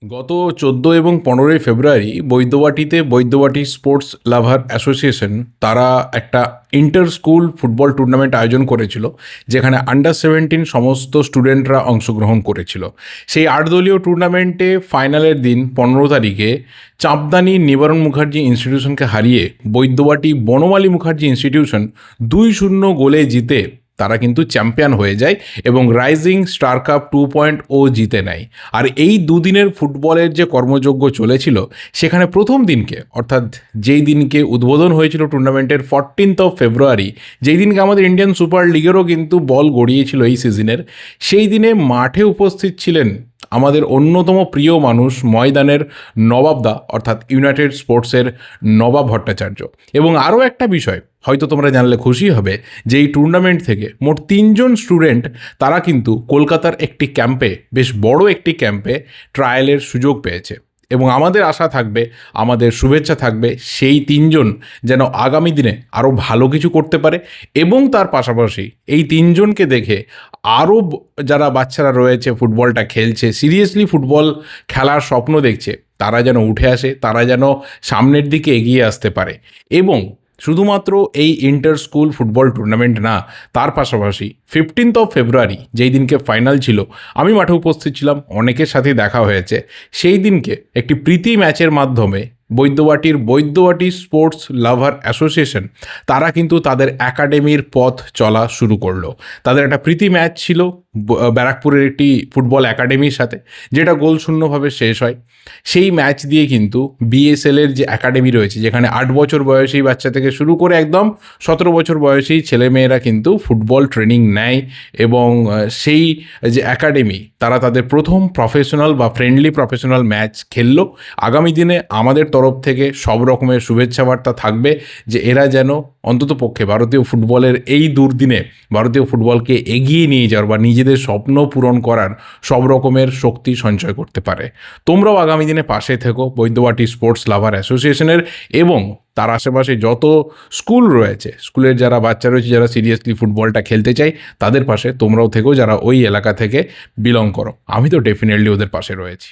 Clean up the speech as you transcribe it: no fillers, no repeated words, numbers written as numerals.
গত 14 এবং 15ই ফেব্রুয়ারি বৈদ্যবাটিতে বৈদ্যবাটি স্পোর্টস লাভার অ্যাসোসিয়েশন তারা একটা ইন্টার স্কুল ফুটবল টুর্নামেন্ট আয়োজন করেছিল, যেখানে আন্ডার 17 সমস্ত স্টুডেন্টরা অংশগ্রহণ করেছিল। সেই 8 দলীয় টুর্নামেন্টে ফাইনালের দিন 15 তারিখে চাঁপদানি নিবারণ মুখার্জি ইনস্টিটিউশনকে হারিয়ে বৈদ্যবাটি বনমালী মুখার্জি ইনস্টিটিউশন 2-0 গোলে জিতে তারা কিন্তু চ্যাম্পিয়ন হয়ে যায় এবং রাইজিং স্টার কাপ 2.0 জিতে নেয়। আর এই দুদিনের ফুটবলের যে কর্মযজ্ঞ চলেছিল, সেখানে প্রথম দিনকে অর্থাৎ যেই দিনকে উদ্বোধন হয়েছিল টুর্নামেন্টের 14 ফেব্রুয়ারি, যেই দিনকে আমাদের ইন্ডিয়ান সুপার লিগেরও কিন্তু বল গড়িয়েছিল এই সিজনের, সেই দিনে মাঠে উপস্থিত ছিলেন আমাদের অন্যতম প্রিয় মানুষ ময়দানের নবাবদা অর্থাৎ ইউনাইটেড স্পোর্টসের নবাব ভট্টাচার্য। এবং আরও একটা বিষয় হয়তো তোমরা জানলে খুশি হবে, যে এই টুর্নামেন্ট থেকে মোট 3জন স্টুডেন্ট তারা কিন্তু কলকাতার একটি ক্যাম্পে, বেশ বড় একটি ক্যাম্পে ট্রায়ালের সুযোগ পেয়েছে। এবং আমাদের আশা থাকবে, আমাদের শুভেচ্ছা থাকবে সেই 3জন যেন আগামী দিনে আরও ভালো কিছু করতে পারে। এবং তার পাশাপাশি এই 3জনকে দেখে আরও যারা বাচ্চারা রয়েছে ফুটবলটা খেলছে, সিরিয়াসলি ফুটবল খেলার স্বপ্ন দেখছে, তারা যেন উঠে আসে, তারা যেন সামনের দিকে এগিয়ে আসতে পারে। এবং শুধুমাত্র এই ইন্টার স্কুল ফুটবল টুর্নামেন্ট না, তার পাশাপাশি 15 ফেব্রুয়ারি যেই দিনকে ফাইনাল ছিল, আমি মাঠে উপস্থিত ছিলাম, অনেকের সাথে দেখা হয়েছে। সেই দিনকে একটি প্রীতি ম্যাচের মাধ্যমে বৈদ্যবাটি স্পোর্টস লাভার অ্যাসোসিয়েশন তারা কিন্তু তাদের একাডেমির পথ চলা শুরু করলো। তাদের একটা প্রীতি ম্যাচ ছিল ব্যারাকপুরের একটি ফুটবল একাডেমির সাথে, যেটা গোলশূন্যভাবে শেষ হয়। সেই ম্যাচ দিয়ে কিন্তু বিএসএলের যে একাডেমি রয়েছে, যেখানে 8 বছর বয়সী বাচ্চা থেকে শুরু করে একদম 17 বছর বয়সী ছেলেমেয়েরা কিন্তু ফুটবল ট্রেনিং নেয়। এবং সেই যে একাডেমি, তারা তাদের প্রথম প্রফেশনাল বা ফ্রেন্ডলি প্রফেশনাল ম্যাচ খেললো। আগামী দিনে আমাদের তরফ থেকে সব রকমের শুভেচ্ছা বার্তা থাকবে যে এরা যেন অন্ততপক্ষে ভারতীয় ফুটবলের এই দুর্দিনে ভারতীয় ফুটবলকে এগিয়ে নিয়ে যাওয়ার বা নিজেদের স্বপ্ন পূরণ করার সব রকমের শক্তি সঞ্চয় করতে পারে। তোমরাও আগামী দিনে পাশে থেকো বৈদ্যবাটি স্পোর্টস লাভার অ্যাসোসিয়েশনের, এবং তার আশেপাশে যত স্কুল রয়েছে, স্কুলের যারা বাচ্চা রয়েছে যারা সিরিয়াসলি ফুটবলটা খেলতে চায়, তাদের পাশে তোমরাও থেকো যারা ওই এলাকা থেকে বিলং করো। আমি তো ডেফিনেটলি ওদের পাশে রয়েছি।